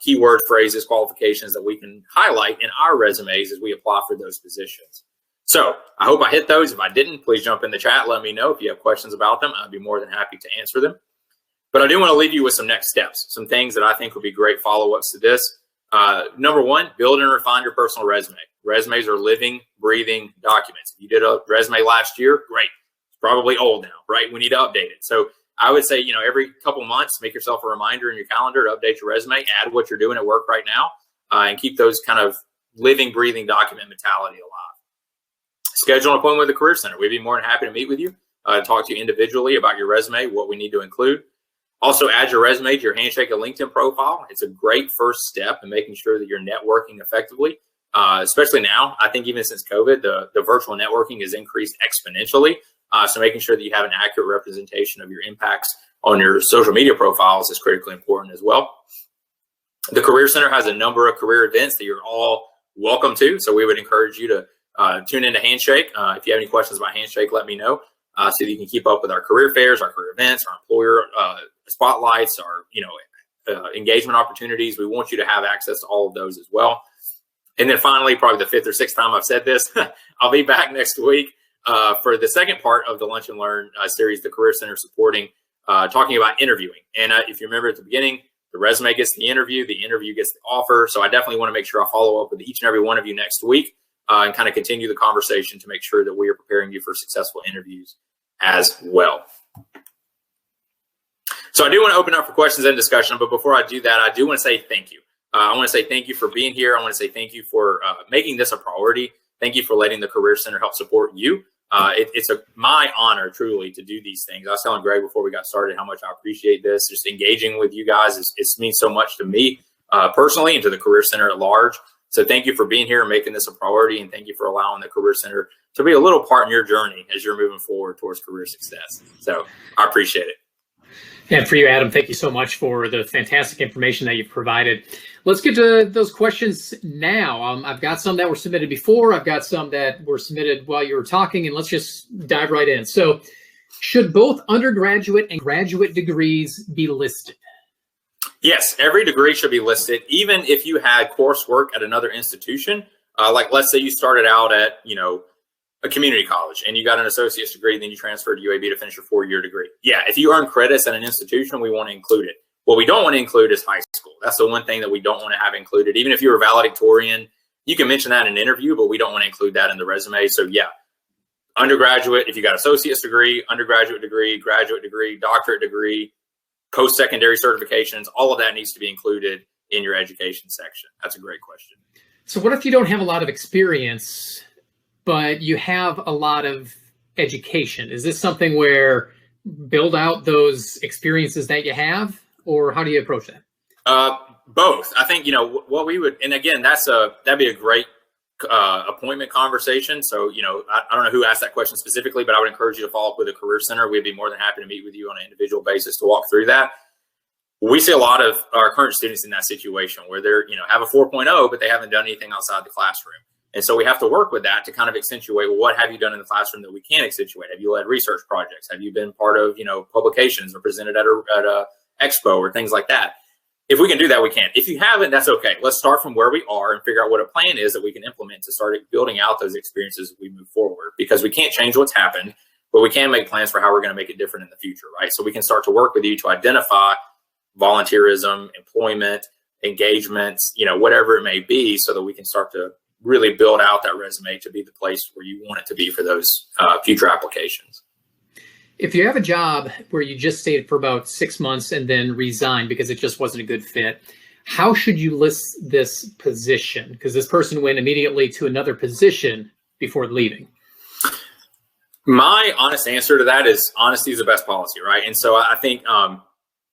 keyword phrases, qualifications that we can highlight in our resumes as we apply for those positions. So I hope I hit those. If I didn't, please jump in the chat. Let me know if you have questions about them. I'd be more than happy to answer them. But I do want to leave you with some next steps, some things that I think would be great follow-ups to this. Number one, build and refine your personal resume. Resumes are living, breathing documents. If you did a resume last year, great. It's probably old now, right? We need to update it. So I would say, every couple months, make yourself a reminder in your calendar to update your resume, add what you're doing at work right now, and keep those kind of living, breathing document mentality alive. Schedule an appointment with the Career Center. We'd be more than happy to meet with you, talk to you individually about your resume, what we need to include. Also, add your resume to your Handshake and LinkedIn profile. It's a great first step in making sure that you're networking effectively, especially now. I think even since COVID, the virtual networking has increased exponentially. So making sure that you have an accurate representation of your impacts on your social media profiles is critically important as well. The Career Center has a number of career events that you're all welcome to. So we would encourage you to tune into Handshake. If you have any questions about Handshake, let me know so that you can keep up with our career fairs, our career events, our employer spotlights, our engagement opportunities. We want you to have access to all of those as well. And then finally, probably the fifth or sixth time I've said this, I'll be back next week for the second part of the Lunch and Learn series, the Career Center supporting, talking about interviewing. And if you remember at the beginning, the resume gets the interview gets the offer. So I definitely want to make sure I follow up with each and every one of you next week and kind of continue the conversation to make sure that we are preparing you for successful interviews as well. So I do want to open up for questions and discussion, but before I do that, I do want to say thank you. I want to say thank you for being here. I want to say thank you for making this a priority. Thank you for letting the Career Center help support you. It's my honor, truly, to do these things. I was telling Greg before we got started how much I appreciate this. Just engaging with you guys, it means so much to me personally and to the Career Center at large. So thank you for being here and making this a priority, and thank you for allowing the Career Center to be a little part in your journey as you're moving forward towards career success. So I appreciate it. And for you, Adam, thank you so much for the fantastic information that you've provided. Let's get to those questions now. I've got some that were submitted before. I've got some that were submitted while you were talking, and let's just dive right in. So should both undergraduate and graduate degrees be listed? Yes, every degree should be listed, even if you had coursework at another institution. Like let's say you started out at, a community college and you got an associate's degree, then you transferred to UAB to finish your 4-year degree. Yeah, if you earn credits at an institution, we want to include it. What we don't want to include is high school. That's the one thing that we don't want to have included. Even if you're a valedictorian, you can mention that in an interview, but we don't want to include that in the resume. So yeah, undergraduate, if you got associate's degree, undergraduate degree, graduate degree, doctorate degree, post-secondary certifications, all of that needs to be included in your education section. That's a great question. So what if you don't have a lot of experience, but you have a lot of education? Is this something where build out those experiences that you have, or how do you approach that? Both. I think, what we would, and again, that'd be a great appointment conversation. So, I don't know who asked that question specifically, but I would encourage you to follow up with the Career Center. We'd be more than happy to meet with you on an individual basis to walk through that. We see a lot of our current students in that situation where they're, have a 4.0, but they haven't done anything outside the classroom. And so we have to work with that to kind of accentuate, well, what have you done in the classroom that we can accentuate? Have you led research projects? Have you been part of, publications or presented at a expo or things like that? If we can do that, we can. If you haven't, that's okay. Let's start from where we are and figure out what a plan is that we can implement to start building out those experiences as we move forward, because we can't change what's happened. but we can make plans for how we're going to make it different in the future, right? So we can start to work with you to identify volunteerism, employment, engagements, whatever it may be, so that we can start to really build out that resume to be the place where you want it to be for those future applications. If you have a job where you just stayed for about 6 months and then resigned because it just wasn't a good fit, how should you list this position? Because this person went immediately to another position before leaving. My honest answer to that is honesty is the best policy, right? And so I think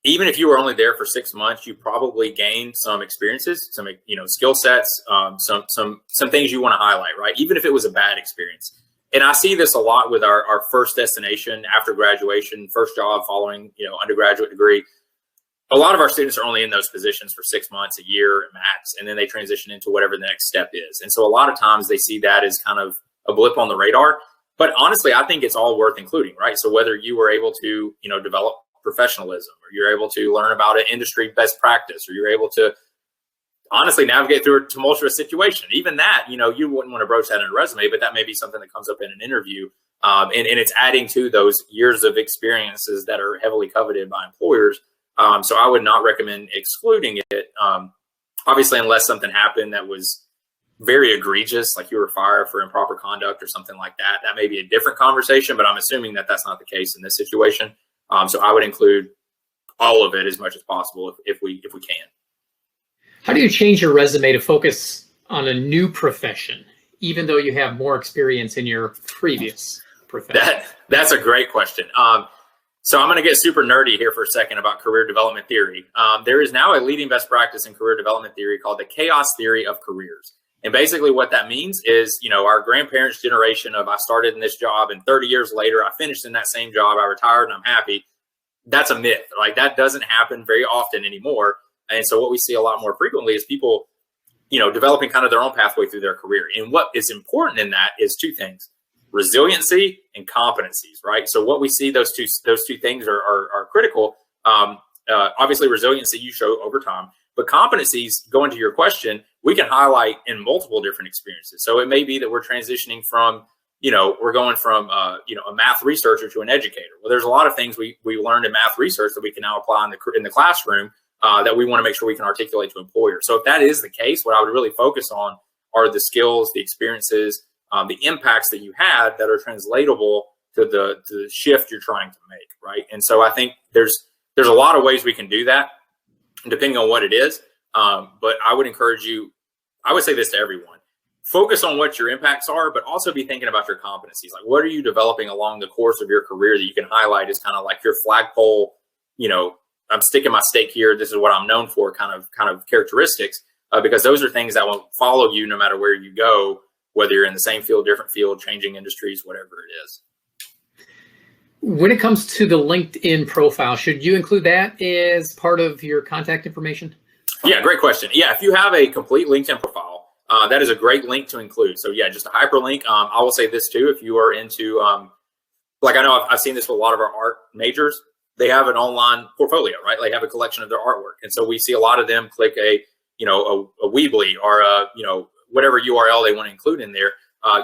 even if you were only there for 6 months, you probably gained some experiences, some skill sets, some things you want to highlight, right? Even if it was a bad experience. And I see this a lot with our first destination after graduation, first job following undergraduate degree. A lot of our students are only in those positions for 6 months, a year max, and then they transition into whatever the next step is. And so a lot of times they see that as kind of a blip on the radar. But honestly, I think it's all worth including, right? So whether you were able to, develop professionalism, or you're able to learn about an industry best practice, or you're able to honestly navigate through a tumultuous situation, even that, you wouldn't want to broach that in a resume, but that may be something that comes up in an interview. And it's adding to those years of experiences that are heavily coveted by employers. So I would not recommend excluding it. Obviously, unless something happened that was very egregious, like you were fired for improper conduct or something like that, that may be a different conversation, but I'm assuming that that's not the case in this situation. So I would include all of it as much as possible if we can. How do you change your resume to focus on a new profession, even though you have more experience in your previous profession? That's a great question. So I'm going to get super nerdy here for a second about career development theory. There is now a leading best practice in career development theory called the chaos theory of careers. And basically what that means is, our grandparents' generation of I started in this job and 30 years later, I finished in that same job, I retired and I'm happy. That's a myth. Like that doesn't happen very often anymore. And so what we see a lot more frequently is people, developing kind of their own pathway through their career. And what is important in that is two things: resiliency and competencies, right? So what we see, those two things are critical. Obviously, resiliency you show over time, but competencies, going to your question, we can highlight in multiple different experiences. So it may be that we're transitioning from, we're going from, a math researcher to an educator. Well, there's a lot of things we learned in math research that we can now apply in the classroom that we want to make sure we can articulate to employers. So if that is the case, what I would really focus on are the skills, the experiences, the impacts that you had that are translatable to the shift you're trying to make, right? And so I think there's a lot of ways we can do that, depending on what it is. But I would encourage you, I would say this to everyone: focus on what your impacts are, but also be thinking about your competencies. Like, what are you developing along the course of your career that you can highlight as kind of like your flagpole, I'm sticking my stake here, this is what I'm known for kind of characteristics, because those are things that will follow you no matter where you go, whether you're in the same field, different field, changing industries, whatever it is. When it comes to the LinkedIn profile, should you include that as part of your contact information? Yeah, great question. Yeah, if you have a complete LinkedIn profile, that is a great link to include. So yeah, just a hyperlink. I will say this too: if you are into, like I know I've seen this with a lot of our art majors, they have an online portfolio, right? They have a collection of their artwork. And so we see a lot of them click a Weebly or whatever URL they want to include in there.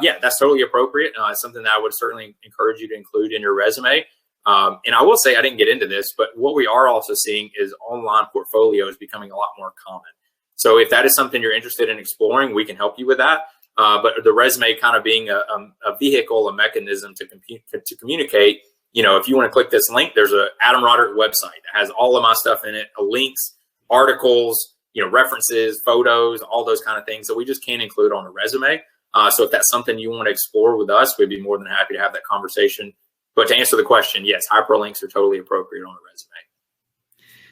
Yeah, that's totally appropriate. It's something that I would certainly encourage you to include in your resume. And I will say, I didn't get into this, but what we are also seeing is online portfolios becoming a lot more common. So if that is something you're interested in exploring, we can help you with that. But the resume kind of being a vehicle, a mechanism to communicate. If you want to click this link, there's a Adam Roderick website that has all of my stuff in it, links, articles, references, photos, all those kind of things that we just can't include on a resume. So if that's something you want to explore with us, we'd be more than happy to have that conversation. But to answer the question, yes, hyperlinks are totally appropriate on a resume.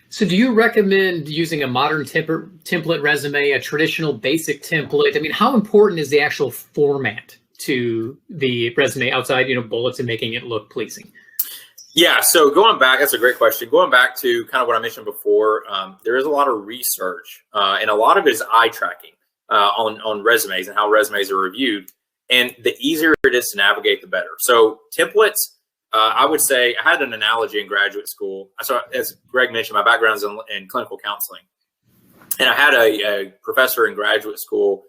So do you recommend using a modern template resume, a traditional basic template? I mean, how important is the actual format to the resume outside, bullets and making it look pleasing? Yeah, so going back, that's a great question. Going back to kind of what I mentioned before, there is a lot of research and a lot of it is eye tracking on resumes and how resumes are reviewed. And the easier it is to navigate, the better. So templates, I would say, I had an analogy in graduate school. So as Greg mentioned, my background is in clinical counseling. And I had a professor in graduate school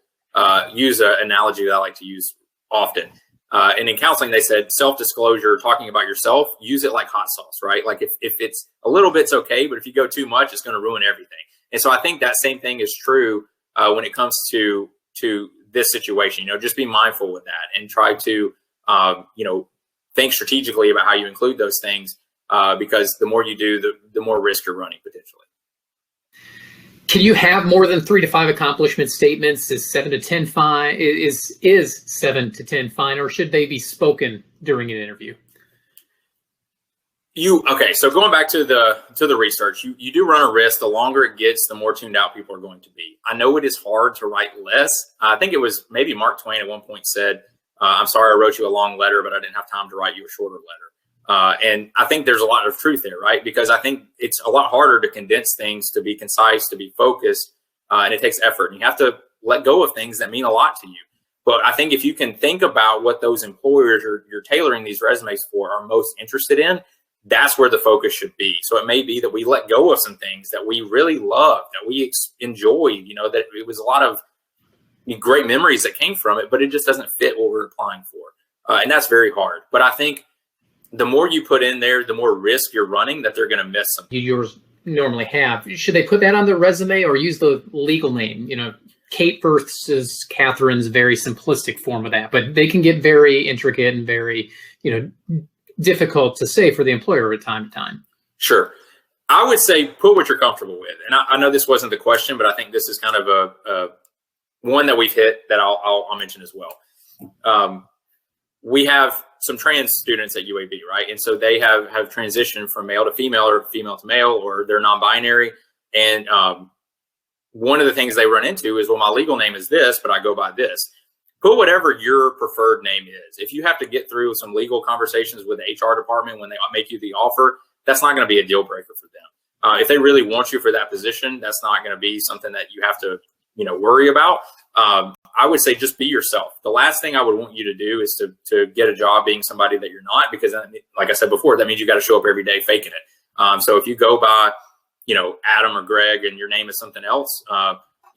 use an analogy that I like to use often. And in counseling, they said self-disclosure, talking about yourself, use it like hot sauce, right? Like if it's a little bit's okay, but if you go too much, it's going to ruin everything. And so I think that same thing is true when it comes to this situation. Just be mindful with that and try to, think strategically about how you include those things, because the more you do, the more risk you're running potentially. Can you have more than 3 to 5 accomplishment statements? Is 7 to 10 fine? Is 7 to 10 fine, or should they be spoken during an interview? Okay, so going back to the research, you do run a risk. The longer it gets, the more tuned out people are going to be. I know it is hard to write less. I think it was maybe Mark Twain at one point said, "I'm sorry I wrote you a long letter, but I didn't have time to write you a shorter letter." And I think there's a lot of truth there, right? Because I think it's a lot harder to condense things, to be concise, to be focused, and it takes effort. And you have to let go of things that mean a lot to you. But I think if you can think about what those employers you're tailoring these resumes for are most interested in, that's where the focus should be. So it may be that we let go of some things that we really love, that we enjoy, that it was a lot of great memories that came from it, but it just doesn't fit what we're applying for. And that's very hard. But I think the more you put in there, the more risk you're running that they're going to miss something. Yours normally have. Should they put that on their resume or use the legal name? Kate versus Catherine's very simplistic form of that, but they can get very intricate and very, difficult to say for the employer at time to time. Sure. I would say put what you're comfortable with. And I know this wasn't the question, but I think this is kind of a one that we've hit that I'll mention as well. We have some trans students at UAB, right? And so they have transitioned from male to female or female to male, or they're non-binary. And one of the things they run into is, well, my legal name is this, but I go by this. Put whatever your preferred name is. If you have to get through some legal conversations with the HR department when they make you the offer, that's not going to be a deal breaker for them. If they really want you for that position, that's not going to be something that you have to, worry about. I would say just be yourself. The last thing I would want you to do is to get a job being somebody that you're not, because like I said before, that means you got to show up every day faking it. So if you go by, Adam or Greg and your name is something else,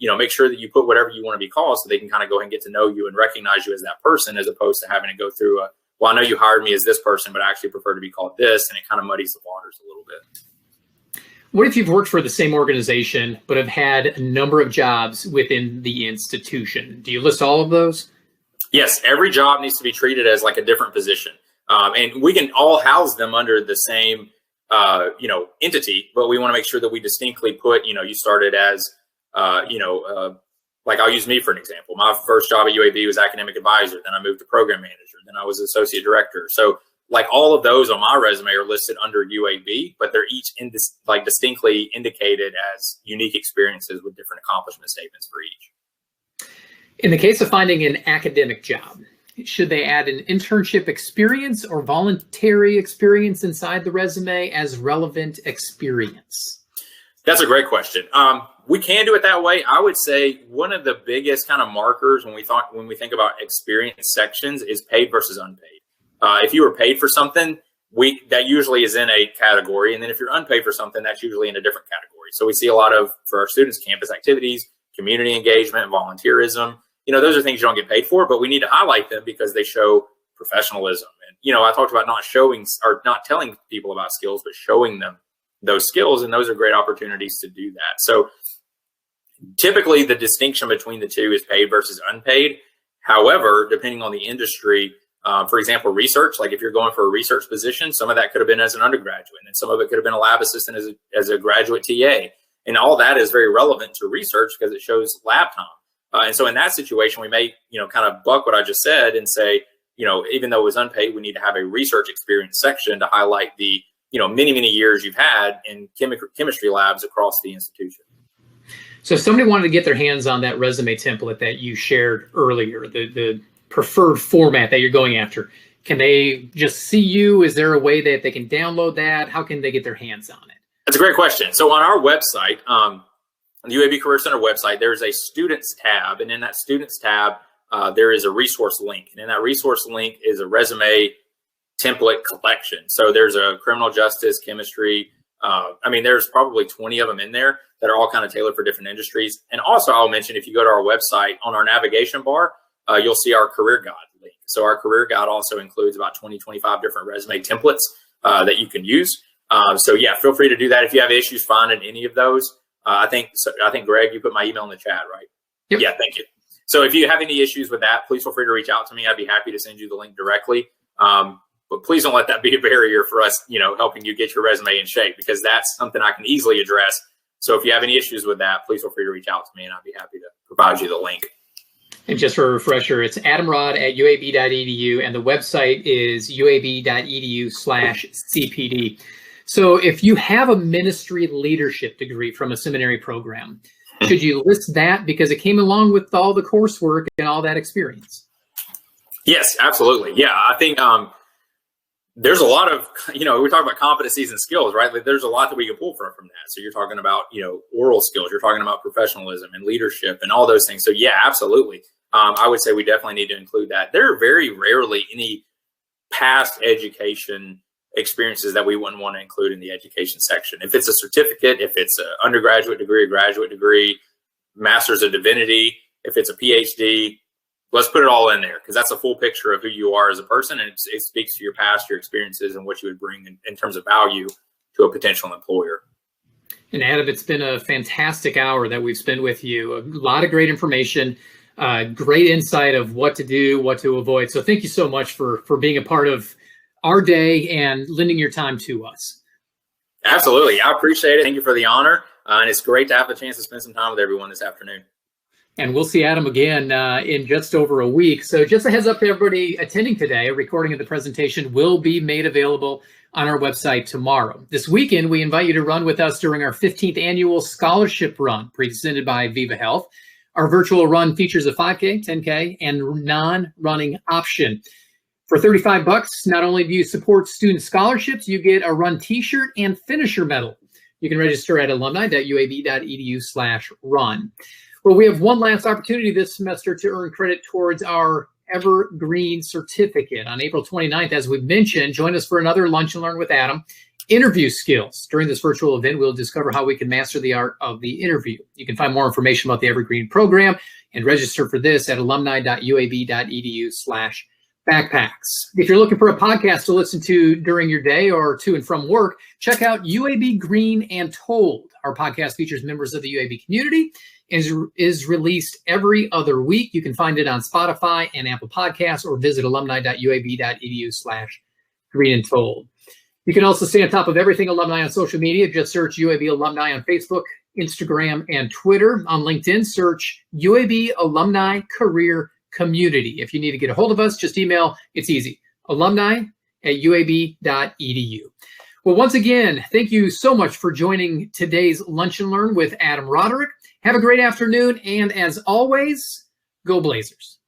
make sure that you put whatever you want to be called so they can kind of go ahead and get to know you and recognize you as that person, as opposed to having to go through well, I know you hired me as this person, but I actually prefer to be called this. And it kind of muddies the waters a little bit. What if you've worked for the same organization, but have had a number of jobs within the institution? Do you list all of those? Yes. Every job needs to be treated as like a different position. And we can all house them under the same, entity, but we want to make sure that we distinctly put, you started as, like I'll use me for an example. My first job at UAB was academic advisor. Then I moved to program manager. Then I was associate director. So like all of those on my resume are listed under UAB, but they're each distinctly indicated as unique experiences with different accomplishment statements for each. In the case of finding an academic job, should they add an internship experience or voluntary experience inside the resume as relevant experience? That's a great question. We can do it that way. I would say one of the biggest kind of markers when we think about experience sections is paid versus unpaid. If you were paid for something, that usually is in a category. And then if you're unpaid for something, that's usually in a different category. So we see a lot of, for our students, campus activities, community engagement, volunteerism. Those are things you don't get paid for, but we need to highlight them because they show professionalism. And, I talked about not showing or not telling people about skills, but showing them those skills. And those are great opportunities to do that. So typically the distinction between the two is paid versus unpaid. However, depending on the industry, for example, research, like if you're going for a research position, some of that could have been as an undergraduate, and some of it could have been a lab assistant as a graduate TA. And all that is very relevant to research because it shows lab time. And so in that situation, we may, kind of buck what I just said and say, even though it was unpaid, we need to have a research experience section to highlight the, many, many years you've had in chemistry labs across the institution. So if somebody wanted to get their hands on that resume template that you shared earlier, the preferred format that you're going after, can they just see you? Is there a way that they can download that? How can they get their hands on it? That's a great question. So on our website, the UAB Career Center website, there's a students tab. And in that students tab, there is a resource link. And in that resource link is a resume template collection. So there's a criminal justice, chemistry. There's probably 20 of them in there that are all kind of tailored for different industries. And also I'll mention, if you go to our website, on our navigation bar, you'll see our career guide. link. So our career guide also includes about 25 different resume templates that you can use. So yeah, feel free to do that if you have issues finding any of those. I think Greg, you put my email in the chat, right? Yep. Yeah, thank you. So if you have any issues with that, please feel free to reach out to me. I'd be happy to send you the link directly. But please don't let that be a barrier for us, helping you get your resume in shape, because that's something I can easily address. So if you have any issues with that, please feel free to reach out to me, and I'd be happy to provide you the link. And just for a refresher, it's adamrod@uab.edu, and the website is uab.edu/CPD. So if you have a ministry leadership degree from a seminary program, should you list that because it came along with all the coursework and all that experience? Yes, absolutely. Yeah, I think there's a lot of, we talk about competencies and skills, right? Like, there's a lot that we can pull from that. So you're talking about, oral skills, you're talking about professionalism and leadership and all those things. So yeah, absolutely. I would say we definitely need to include that. There are very rarely any past education experiences that we wouldn't want to include in the education section. If it's a certificate, if it's an undergraduate degree, a graduate degree, master's of divinity, if it's a PhD, let's put it all in there, because that's a full picture of who you are as a person, and it speaks to your past, your experiences, and what you would bring in terms of value to a potential employer. And Adam, it's been a fantastic hour that we've spent with you. A lot of great information, great insight of what to do, what to avoid. So thank you so much for being a part of our day and lending your time to us. Absolutely. I appreciate it. Thank you for the honor. And it's great to have the chance to spend some time with everyone this afternoon. And we'll see Adam again in just over a week. So just a heads up to everybody attending today, a recording of the presentation will be made available on our website tomorrow. This weekend, we invite you to run with us during our 15th annual scholarship run presented by Viva Health. Our virtual run features a 5K, 10K, and non-running option. For $35, not only do you support student scholarships, you get a run t-shirt and finisher medal. You can register at alumni.uab.edu/run. Well, we have one last opportunity this semester to earn credit towards our Evergreen certificate. On April 29th, as we mentioned, join us for another Lunch and Learn with Adam. Interview skills. During this virtual event, we'll discover how we can master the art of the interview. You can find more information about the Evergreen program and register for this at alumni.uab.edu/backpacks. If you're looking for a podcast to listen to during your day or to and from work, check out UAB Green and Told. Our podcast features members of the UAB community and is released every other week. You can find it on Spotify and Apple Podcasts, or visit alumni.uab.edu/green and told. You can also stay on top of everything alumni on social media. Just search UAB Alumni on Facebook, Instagram, and Twitter. On LinkedIn, search UAB Alumni Career Community. If you need to get a hold of us, just email. It's easy. alumni@uab.edu. Well, once again, thank you so much for joining today's Lunch and Learn with Adam Roderick. Have a great afternoon, and as always, go Blazers.